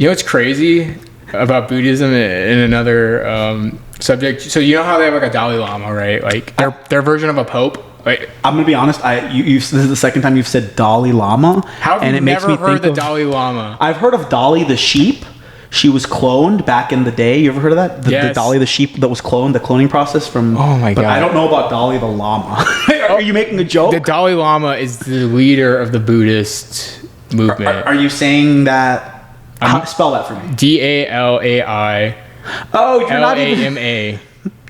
You know what's crazy about Buddhism in another subject? So you know how they have like a Dalai Lama, right? Like their version of a pope. Like, I'm gonna be honest. This is the second time you've said Dalai Lama, how have you never heard the Dalai Lama? I've heard of Dolly the sheep. She was cloned back in the day. You ever heard of that? Yes. The Dolly the sheep that was cloned, the cloning process from... Oh my God. But I don't know about Dolly the Llama. Are you making a joke? The Dalai Lama is the leader of the Buddhist movement. Are you saying that... spell that for me. DALAI. Oh, you're not even... LAMA.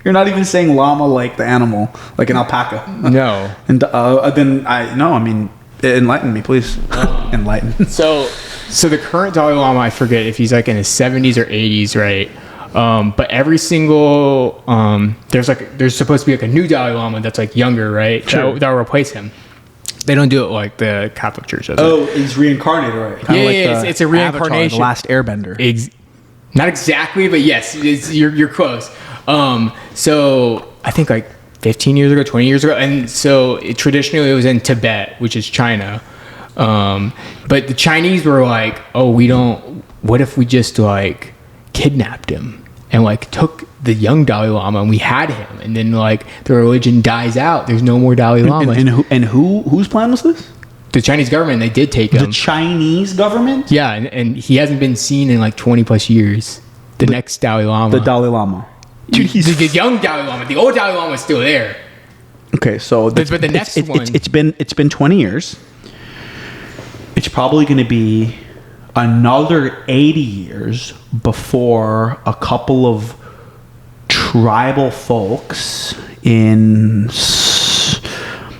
You're not even saying llama like the animal, like an alpaca. No. And then I mean, enlighten me, please. Enlighten. So the current Dalai Lama, I forget if he's like in his 70s or 80s, right? But every single there's supposed to be like a new Dalai Lama that's like younger, right? Sure. That'll replace him. They don't do it like the Catholic Church does. Oh, he's reincarnated, right? Kinda like it's a reincarnation. Avatar, the Last Airbender. Not exactly, but yes, you're close. So I think like 15 years ago, 20 years ago, and so traditionally it was in Tibet, which is China. But the Chinese were like, what if we just like kidnapped him and like took the young Dalai Lama and we had him, and then like the religion dies out, there's no more Dalai Lama. And whose plan was this? The Chinese government, they did take him. The Chinese government? Yeah, and he hasn't been seen in like 20 plus years. The next Dalai Lama. The Dalai Lama. Dude, the young Dalai Lama. The old Dalai Lama is still there. Okay, so but the next one, it's been 20 years. It's probably going to be another 80 years before a couple of tribal folks in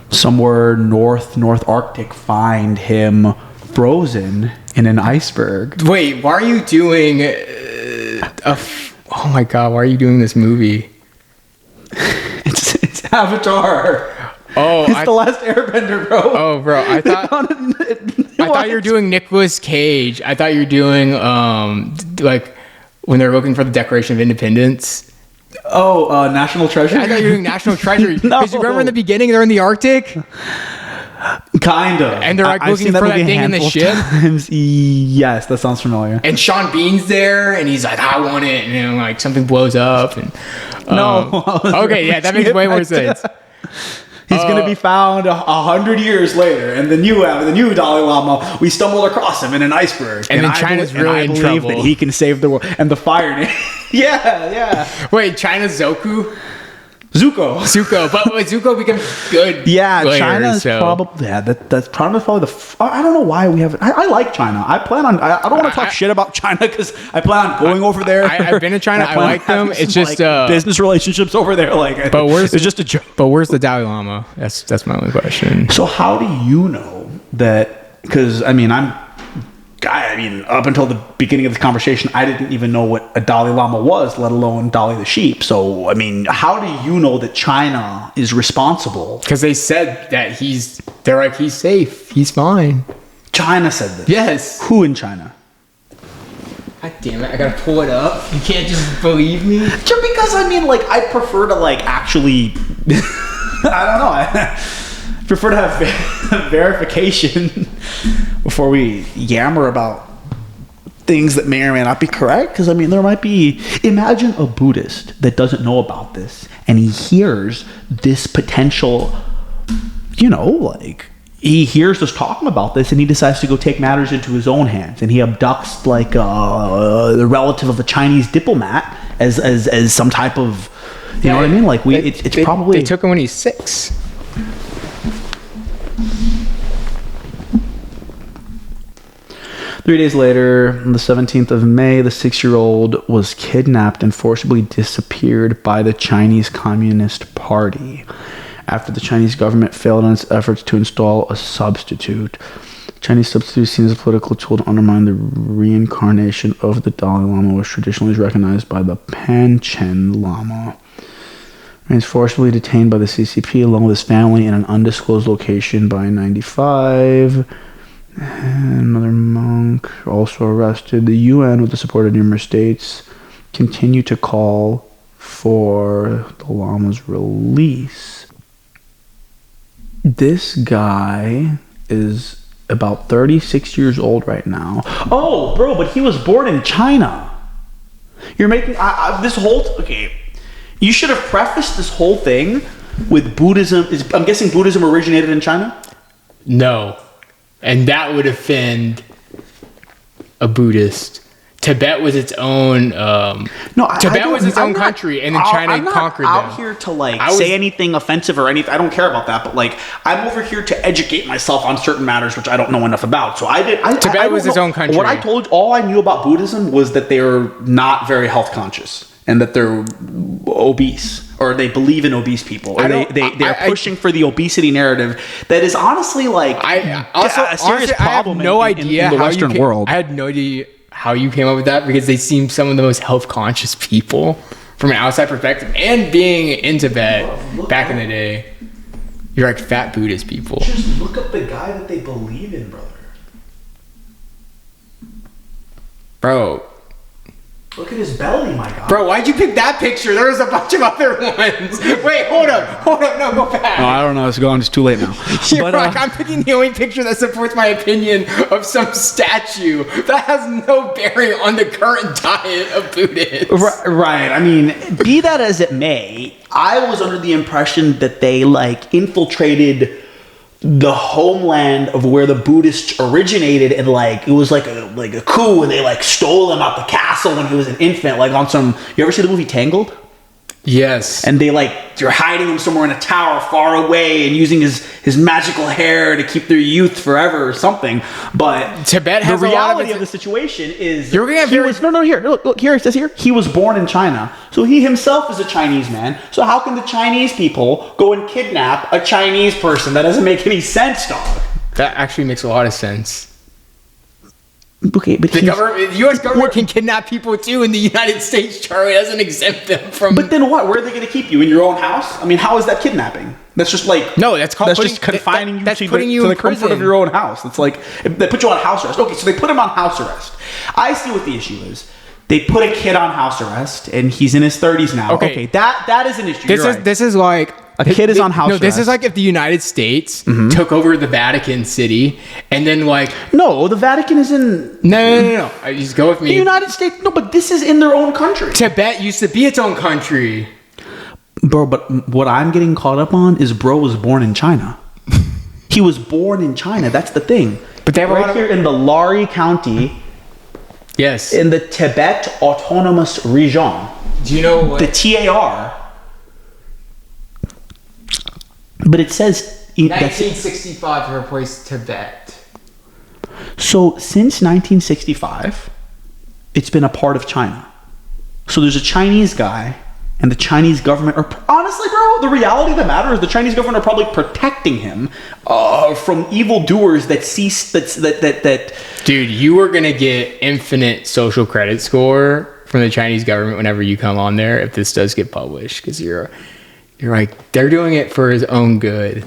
somewhere North Arctic find him frozen in an iceberg. Wait, why are you doing oh my God, why are you doing this movie? It's Avatar. Oh, it's the Last Airbender, bro. Oh, bro, I thought you were doing Nicolas Cage. I thought you were doing like when they're looking for the Declaration of Independence. Oh, National Treasure. I thought you were doing National Treasure. No. Because you remember in the beginning they're in the Arctic. Kinda. And they're like looking for that thing in the ship. Yes, that sounds familiar. And Sean Bean's there, and he's like, "I want it," and then, like something blows up. And no. Okay, yeah, that makes way more sense. He's going to be found 100 years later, and the new Dalai Lama, we stumbled across him in an iceberg. And then China's really in trouble. That he can save the world. And the fire. Yeah. Wait, China's Zuko, but Zuko becomes good. Yeah, later, China's probably that's probably I don't know why we haven't. I like China. I plan on. I don't want to talk shit about China because I plan on going over there. I've been to China. I like them. It's just business relationships over there. Like, it's just a joke. But where's the Dalai Lama? That's my only question. So how do you know that? Because I mean, up until the beginning of this conversation, I didn't even know what a Dalai Lama was, let alone Dolly the sheep. So, I mean, how do you know that China is responsible? Because they said that they're like, he's safe, he's fine. China said this? Yes. Who in China? God damn it, I gotta pull it up. You can't just believe me? Just because, I mean, like, I prefer to, like, actually, I don't know, I prefer to have verification before we yammer about things that may or may not be correct. Because, I mean, there might be... Imagine a Buddhist that doesn't know about this, and he hears this potential, like... He hears us talking about this, and he decides to go take matters into his own hands, and he abducts, like, the relative of a Chinese diplomat as some type of... You know what I mean? Like, it's probably... They took him when he's 6. Three days later, on the 17th of May, the 6-year-old was kidnapped and forcibly disappeared by the Chinese Communist Party after the Chinese government failed in its efforts to install a substitute. Chinese substitute seen as a political tool to undermine the reincarnation of the Dalai Lama, which traditionally is recognized by the Panchen Lama. He was forcibly detained by the CCP along with his family in an undisclosed location by 1995. Another monk also arrested. The UN, with the support of numerous states, continued to call for the Lama's release. This guy is about 36 years old right now. Oh, bro, but he was born in China. You're making this whole... Okay, you should have prefaced this whole thing with Buddhism. I'm guessing Buddhism originated in China? No. And that would offend a Buddhist. Tibet was its own. Tibet was its own country, and then China conquered them. I'm not out here to say anything offensive or anything. I don't care about that. But I'm over here to educate myself on certain matters which I don't know enough about. So Tibet was its own country. What I told, all I knew about Buddhism was that they're not very health conscious and that they're obese. Or they believe in obese people, or they're pushing for the obesity narrative that is honestly a serious problem. I have no idea in the Western world. I had no idea how you came up with that, because they seem some of the most health conscious people from an outside perspective. And being in Tibet back in the day, you're like fat Buddhist people. Just look up the guy that they believe in, brother. Bro. Look at his belly, my God. Bro, why'd you pick that picture? There was a bunch of other ones. Wait, hold up. No, go back. Oh, I don't know. It's gone. It's too late now. I'm picking the only picture that supports my opinion of some statue that has no bearing on the current diet of Buddhists. Right. I mean, be that as it may, I was under the impression that they infiltrated the homeland of where the Buddhists originated, and it was like a coup, and they stole him out the castle when he was an infant, on some... You ever see the movie Tangled? Yes. And you're hiding him somewhere in a tower far away and using his magical hair to keep their youth forever or something. But Tibet has the reality of the situation is you're gonna here. Look here. It says here he was born in China, so he himself is a Chinese man. So how can the Chinese people go and kidnap a Chinese person? That doesn't make any sense, dog. That actually makes a lot of sense. Okay, but the U.S. government can kidnap people too in the United States, Charlie. Doesn't exempt them from... But then what? Where are they going to keep you? In your own house? I mean, how is that kidnapping? That's just No, that's called... That's just confining you to the comfort prison. of your own house. It's they put you on house arrest. Okay, so they put him on house arrest. I see what the issue is. They put a kid on house arrest, and he's in his 30s now. Okay, that is an issue. This is like... A kid is on house arrest. No, this is like if the United States took over the Vatican City, and then No, the Vatican is in... No. Just go with me. The United States... No, but this is in their own country. Tibet used to be its own country. Bro, but what I'm getting caught up on is bro was born in China. He was born in China. That's the thing. But they have here in the Lari County... Yes. In the Tibet Autonomous Region. Do you know what... The TAR... But it says... 1965 to replace Tibet. So, since 1965, it's been a part of China. So, there's a Chinese guy, and the Chinese government are... Honestly, bro, the reality of the matter is the Chinese government are probably protecting him from evildoers that cease... That Dude, you are going to get infinite social credit score from the Chinese government whenever you come on there if this does get published, because you're like, they're doing it for his own good.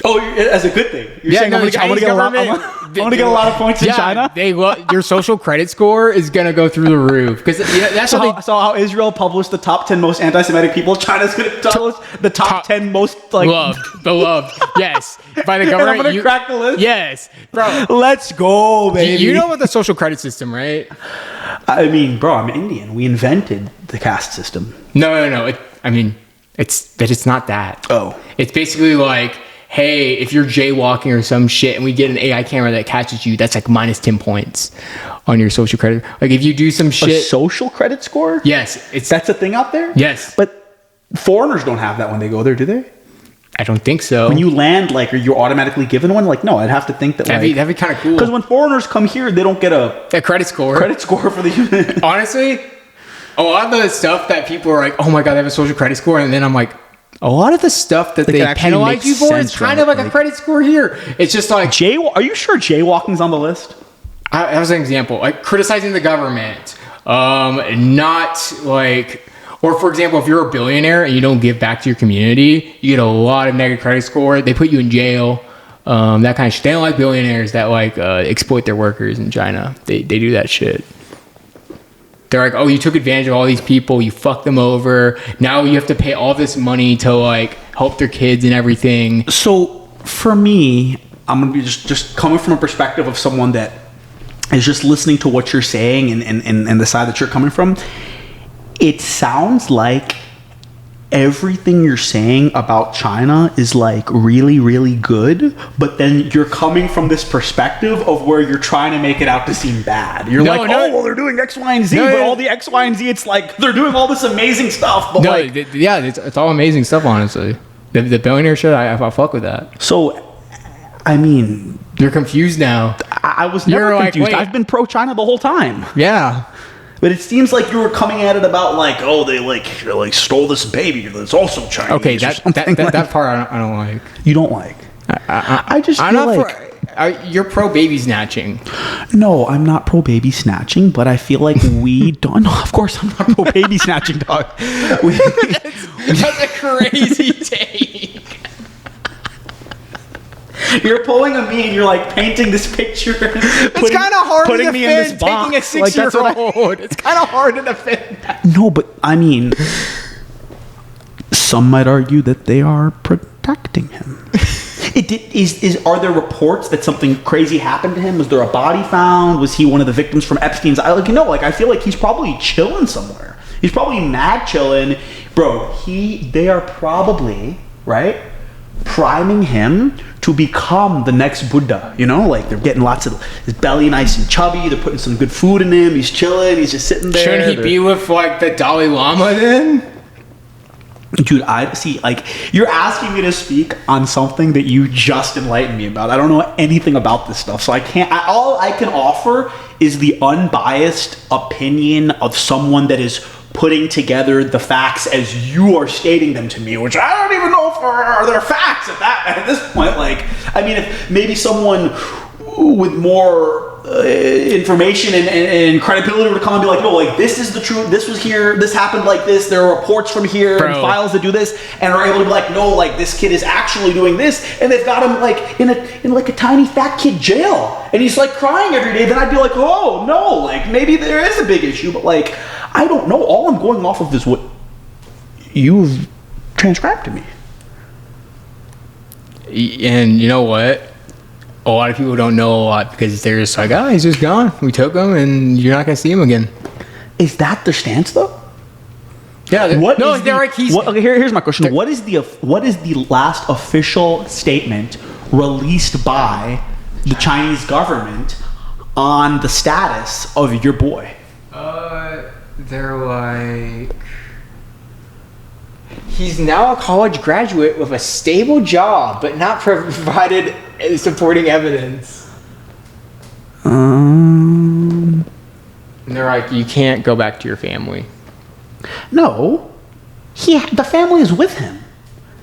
Oh, as a good thing. You're saying I'm going to get a lot of points in China? Your social credit score is going to go through the roof. Because that's how Israel published the top 10 most anti-Semitic people. China's going to tell us the top 10 most beloved. Yes. By the government. I'm going to crack the list? Yes. Bro. Let's go, baby. You know about the social credit system, right? I mean, bro, I'm Indian. We invented the caste system. No. It's not that. Oh. It's basically like, hey, if you're jaywalking or some shit and we get an AI camera that catches you, that's minus 10 points on your social credit. If you do some shit... A social credit score? Yes. That's a thing out there? Yes. But foreigners don't have that when they go there, do they? I don't think so. When you land, are you automatically given one? No, I'd have to think that, that'd be kind of cool. Because when foreigners come here, they don't get a credit score. Credit score for the... Honestly, a lot of the stuff that people are like, oh my God, they have a social credit score. And then I'm like... A lot of the stuff that they penalize you for is kind of like a credit score here. It's just like... Are you sure jaywalking's on the list? That was an example. Criticizing the government. Or for example, if you're a billionaire and you don't give back to your community, you get a lot of negative credit score. They put you in jail. That kind of shit. They don't like billionaires that exploit their workers in China. They do that shit. They're like, oh, you took advantage of all these people. You fucked them over. Now you have to pay all this money to help their kids and everything. So for me, I'm gonna be just coming from a perspective of someone that is just listening to what you're saying and the side that you're coming from. It sounds like everything you're saying about China is like really, really good, but then you're coming from this perspective of where you're trying to make it out to seem bad. You're like, oh, well, they're doing X, Y, and Z, but all the X, Y, and Z, it's like they're doing all this amazing stuff. But it's all amazing stuff, honestly. The billionaire shit, I fuck with that. So, I mean, you're confused now. I was never confused. Like, I've been pro-China the whole time. Yeah. But it seems like you were coming at it about like, oh, they stole this baby that's also Chinese. Okay, that part I don't like. You don't like? I just feel like you're pro baby snatching. No, I'm not pro baby snatching, but I feel like we don't. No, of course I'm not pro baby snatching, dog. That's a crazy take. You're pulling a me and you're like painting this picture. It's kind of hard putting to me in this box. Taking a 6-year-old. It's kind of hard to defend that. No, but I mean, some might argue that they are protecting him. Are there reports that something crazy happened to him? Was there a body found? Was he one of the victims from Epstein's Island? I feel like he's probably chilling somewhere. He's probably mad chilling. Bro, they are probably, right, priming him to become the next Buddha, like they're getting lots of his belly nice and chubby, they're putting some good food in him, he's chilling, he's just sitting there. Shouldn't he be with like the Dalai Lama then? Dude, I see, like, you're asking me to speak on something that you just enlightened me about. I don't know anything about this stuff, so all I can offer is the unbiased opinion of someone that is putting together the facts as you are stating them to me, which I don't even know if they're facts at this point. Like, I mean, if maybe someone with more information and credibility would come and be like, no, like, this is the truth, this was here, this happened like this, there are reports from here, and files that do this, and are able to be like, no, like, this kid is actually doing this, and they've got him like in like a tiny fat kid jail, and he's like crying every day, then I'd be like, oh no, like, maybe there is a big issue, but like, I don't know. All I'm going off of is what you've transcribed to me. And you know what? A lot of people don't know a lot because they're just like, he's just gone. We took him and you're not going to see him again. Is that their stance, though? Yeah. Here's my question. What is the last official statement released by the Chinese government on the status of your boy? They're like, he's now a college graduate with a stable job, but not provided supporting evidence. And they're like, you can't go back to your family. No, the family is with him.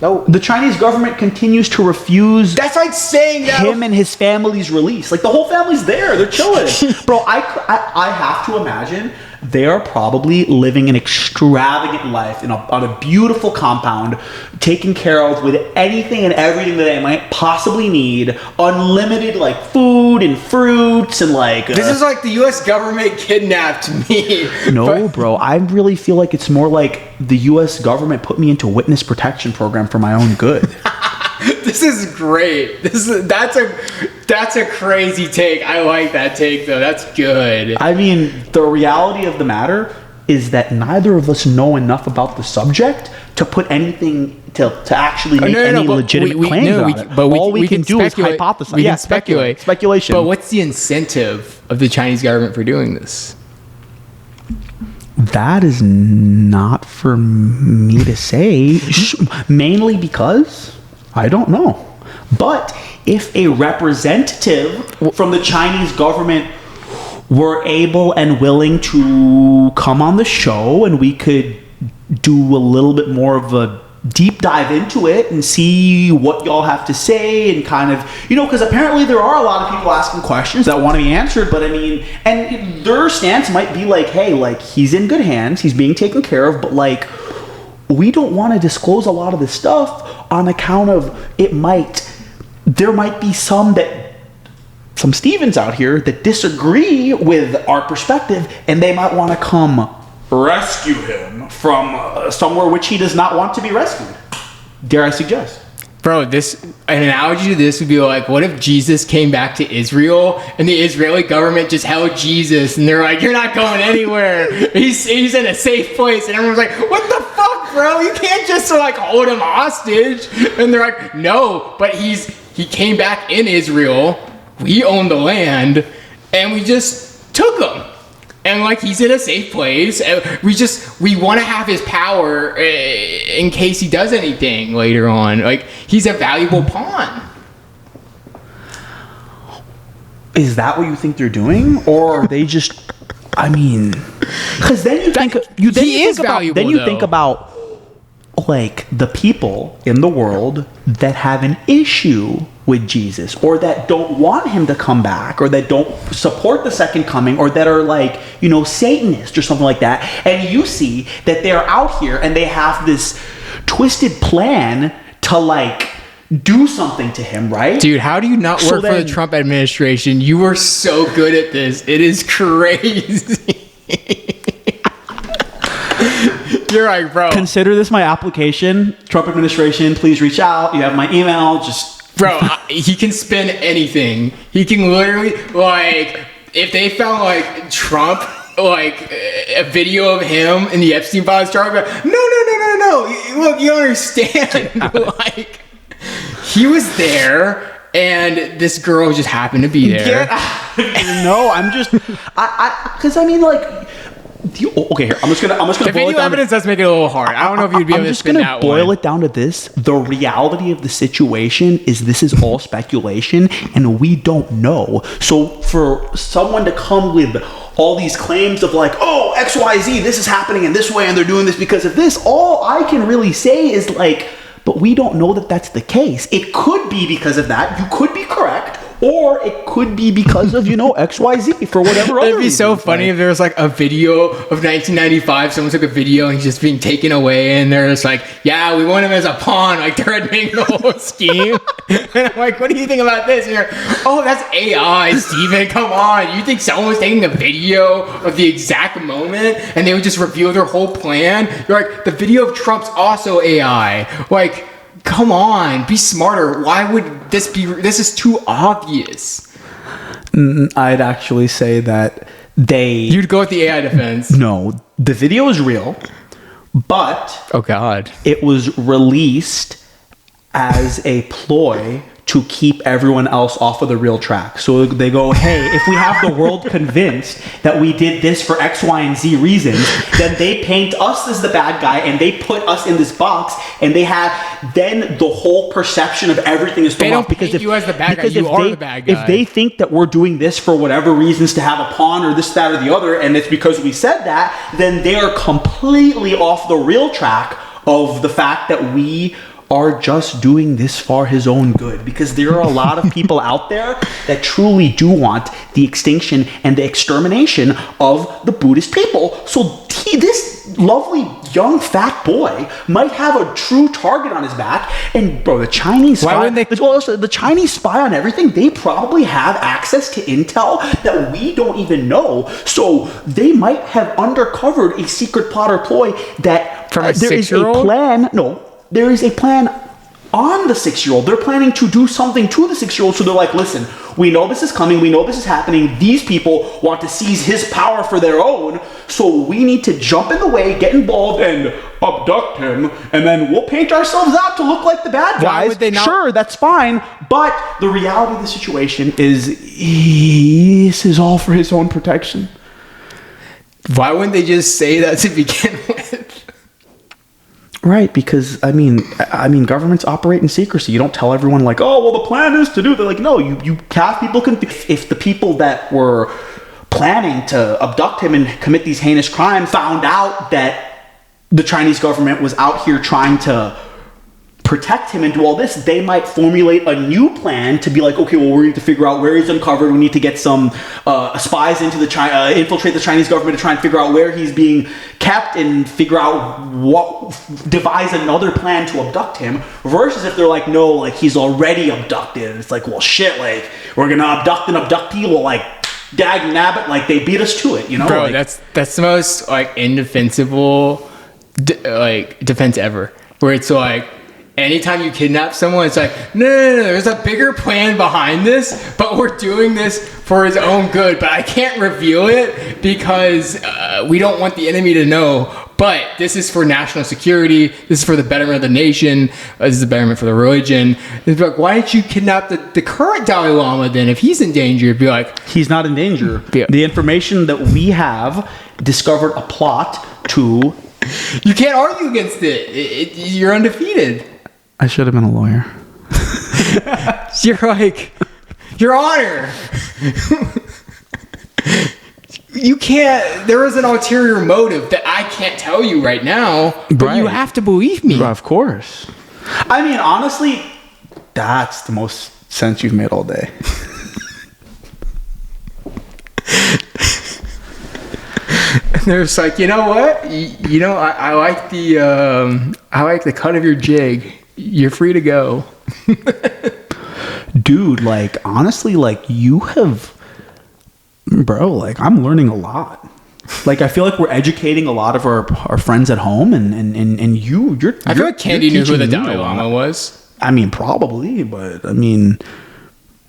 No, the Chinese government continues to refuse. That's like saying that him and his family's release. Like, the whole family's there. They're chilling. Bro, I have to imagine they are probably living an extravagant life on a beautiful compound, taken care of with anything and everything that they might possibly need. Unlimited, like, food and fruits and, like... This is like the U.S. government kidnapped me. No, bro. I really feel like it's more like the U.S. government put me into witness protection program for my own good. This is great. That's a crazy take. I like that take, though. That's good. I mean, the reality of the matter is that neither of us know enough about the subject to put anything to actually make any legitimate claims about it. But all we can do is hypothesize. We can speculate. Speculation. But what's the incentive of the Chinese government for doing this? That is not for me to say. Mainly because I don't know. But if a representative from the Chinese government were able and willing to come on the show and we could do a little bit more of a deep dive into it and see what y'all have to say and kind of, because apparently there are a lot of people asking questions that want to be answered, but I mean, and their stance might be like, hey, like, he's in good hands, he's being taken care of, but like, we don't want to disclose a lot of this stuff on account of there might be some Stevens out here that disagree with our perspective, and they might want to come rescue him from somewhere which he does not want to be rescued. Dare I suggest? Bro, an analogy to this would be like, what if Jesus came back to Israel and the Israeli government just held Jesus and they're like, you're not going anywhere. He's in a safe place. And everyone's like, what the fuck, bro? You can't just like hold him hostage. And they're like, no, but he came back in Israel. We own the land and we just took him. And like he's in a safe place. We want to have his power in case he does anything later on. Like he's a valuable pawn. Is that what you think they're doing, or are they just? I mean, because then you think think about like the people in the world that have an issue with Jesus, or that don't want him to come back, or that don't support the second coming, or that are like, you know, Satanist or something like that. And you see that they're out here and they have this twisted plan to like do something to him, right? Dude, how do you not work for the Trump administration? You are so good at this. It is crazy. You're right, bro. Consider this my application. Trump administration, please reach out. You have my email. Just bro, he can spin anything. He can literally, like, if they found like Trump, like a video of him in the Epstein files, Trump, no. Look, you don't understand. Like, he was there, and this girl just happened to be there. No, I'm just, because I mean, like. Okay, here I'm just gonna the boil video it down evidence does make it a little hard. I don't know if you'd be able to spin that one. I'm just gonna boil it down to this: the reality of the situation is this is all speculation, and we don't know. So for someone to come with all these claims of like, oh, XYZ, this is happening in this way, and they're doing this because of this, all I can really say is like, but we don't know that that's the case. It could be because of that. You could be correct. Or it could be because of, you know, XYZ for whatever other It'd be so reasons. funny if there was like a video of 1995, someone took a video and he's just being taken away and they're just like, yeah, we want him as a pawn, like they're admitting the whole scheme. And I'm like, what do you think about this? And you're like, oh, that's AI, Steven, come on. You think someone was taking a video of the exact moment and they would just reveal their whole plan? You're like, the video of Trump's also AI. Like, come on, be smarter. Why would this be? This is too obvious. I'd actually say that you'd go with the AI defense. No, the video is real, but oh god, it was released as a ploy to keep everyone else off of the real track. So they go, hey, if we have the world convinced that we did this for X, Y, and Z reasons, then they paint us as the bad guy and they put us in this box, and they have then the whole perception of everything is thrown off. Because if you as the bad guy, you are the bad guy. If they think that we're doing this for whatever reasons to have a pawn or this, that, or the other, and it's because we said that, then they are completely off the real track of the fact that we are just doing this for his own good, because there are a lot of people out there that truly do want the extinction and the extermination of the Buddhist people. So this lovely young fat boy might have a true target on his back, and bro, the Chinese spy, the Chinese spy on everything, they probably have access to intel that we don't even know. So they might have undercovered a secret plot or ploy that from a there is a 6-year-old? plan. No. There is a plan on the 6-year-old. They're planning to do something to the 6-year-old. So they're like, listen, we know this is coming. We know this is happening. These people want to seize his power for their own. So we need to jump in the way, get involved, and abduct him. And then we'll paint ourselves out to look like the bad guys. Why would they not? Sure, that's fine. But the reality of the situation is this is all for his own protection. Why wouldn't they just say that to begin with? Right, because I mean, governments operate in secrecy. You don't tell everyone like, oh, well, the plan is to do. They're like, no, you have people. If the people that were planning to abduct him and commit these heinous crimes found out that the Chinese government was out here trying to protect him and do all this, they might formulate a new plan to be like, okay, well, we need to figure out where he's uncovered. We need to get some spies into infiltrate the Chinese government to try and figure out where he's being kept and figure out devise another plan to abduct him. Versus if they're like, no, like he's already abducted. It's like, well, shit, like we're gonna abduct an abductee. Well, like dag nabbit, like they beat us to it, you know? Bro, like, that's the most like indefensible like defense ever. Where it's like, anytime you kidnap someone, it's like, no, there's a bigger plan behind this, but we're doing this for his own good. But I can't reveal it because we don't want the enemy to know. But this is for national security. This is for the betterment of the nation. This is the betterment for the religion. It's like, why didn't you kidnap the current Dalai Lama then? If he's in danger, it'd be like, he's not in danger. Yeah. The information that we have discovered a plot to. You can't argue against it. You're undefeated. I should have been a lawyer. You're like, Your Honor. You can't. There is an ulterior motive that I can't tell you right now, but you have to believe me. Of course. I mean, honestly, that's the most sense you've made all day. And there's like, you know what? I like the cut of your jig. You're free to go. Dude, like, honestly, like, you have, bro, like, I'm learning a lot. Like, I feel like we're educating a lot of our friends at home, and you're I feel like Candy knew who the Dalai Lama was. I mean, probably, but I mean,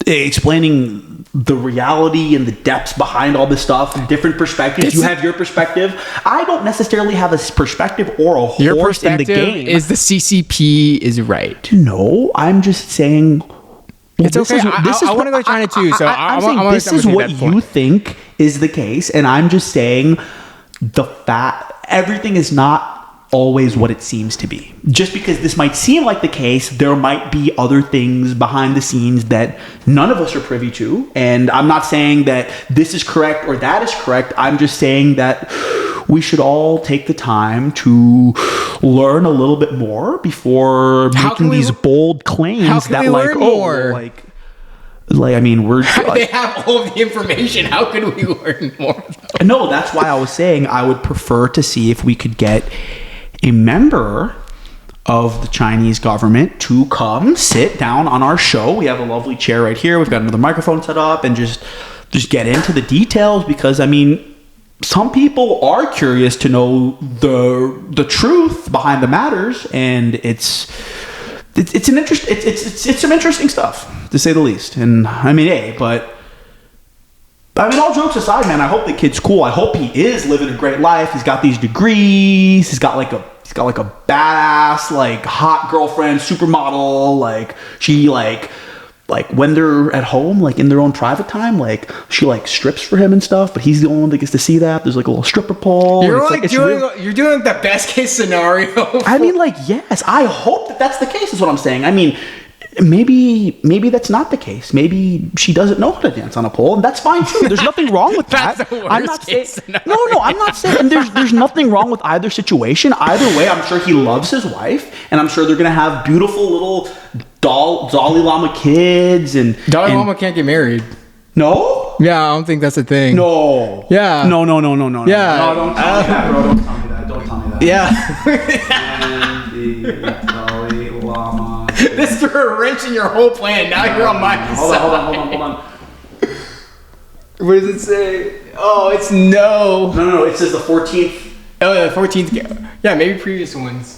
explaining the reality and the depths behind all this stuff and different perspectives. You have your perspective. I don't necessarily have a perspective or a horse in the game. Is the CCP is right? No, I'm just saying. It's okay. I want to go to China too, so I'm saying this is what you think is the case, and I'm just saying the fact everything is not always what it seems to be. Just because this might seem like the case, there might be other things behind the scenes that none of us are privy to. And I'm not saying that this is correct or that is correct. I'm just saying that we should all take the time to learn a little bit more before making these bold claims that like, I mean, we're they have all of the information. How can we learn more? No, that's why I was saying I would prefer to see if we could get a member of the Chinese government to come sit down on our show. We have a lovely chair right here. We've got another microphone set up, and just get into the details, because I mean, some people are curious to know the truth behind the matters, and it's some interesting stuff, to say the least. And I mean, but I mean, all jokes aside, man, I hope the kid's cool. I hope he is living a great life. He's got these degrees. He's got like a badass, like, hot girlfriend, supermodel. Like, she like when they're at home, like in their own private time, like she like strips for him and stuff, but he's the only one that gets to see that. There's like a little stripper pole. You're doing the best case scenario. I mean, like, yes, I hope that that's the case, is what I'm saying. I mean, maybe that's not the case. Maybe she doesn't know how to dance on a pole, and that's fine too. There's nothing wrong with that. That's the worst I'm not case saying no. I'm not saying there's nothing wrong with either situation. Either way, I'm sure he loves his wife, and I'm sure they're gonna have beautiful little Dalai Lama kids. And Dalai Lama can't get married. No. Yeah, I don't think that's a thing. No. Yeah. No. Yeah. No, don't tell me that, bro. Don't tell me that. Yeah. And the Dalai Lama. This threw a wrench in your whole plan. Now you're on my side. Hold on. What does it say? Oh, it's no. No. It says the 14th. Oh, the 14th. Yeah, maybe previous ones.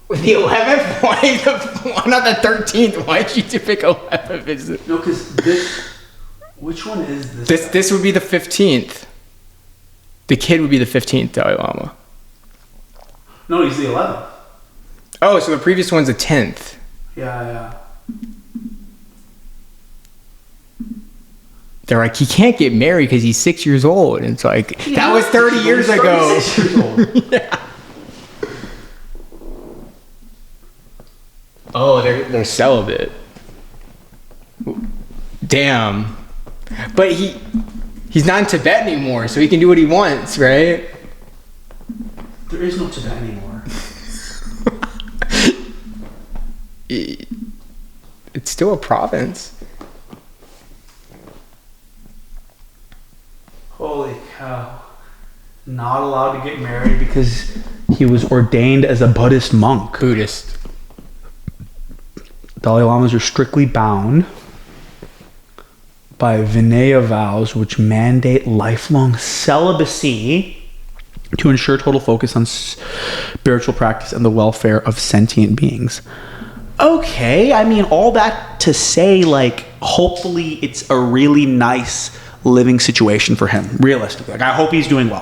The 11th? Why not the 13th? Why did you pick 11th? No, because this. Which one is this? This would be the 15th. The kid would be the 15th Dalai Lama. No, he's the 11th. Oh, so the previous one's the 10th. Yeah. They're like, he can't get married because he's 6 years old. And it's like, that was 30 years ago. 36 years old. Yeah. Oh, they're celibate. Damn. But he's not in Tibet anymore, so he can do what he wants, right? There is no Tibet anymore. It's still a province. Holy cow. Not allowed to get married because he was ordained as a Buddhist monk. Buddhist. Dalai Lamas are strictly bound by Vinaya vows, which mandate lifelong celibacy to ensure total focus on spiritual practice and the welfare of sentient beings. Okay, I mean, all that to say, like, hopefully it's a really nice living situation for him, realistically. Like, I hope he's doing well.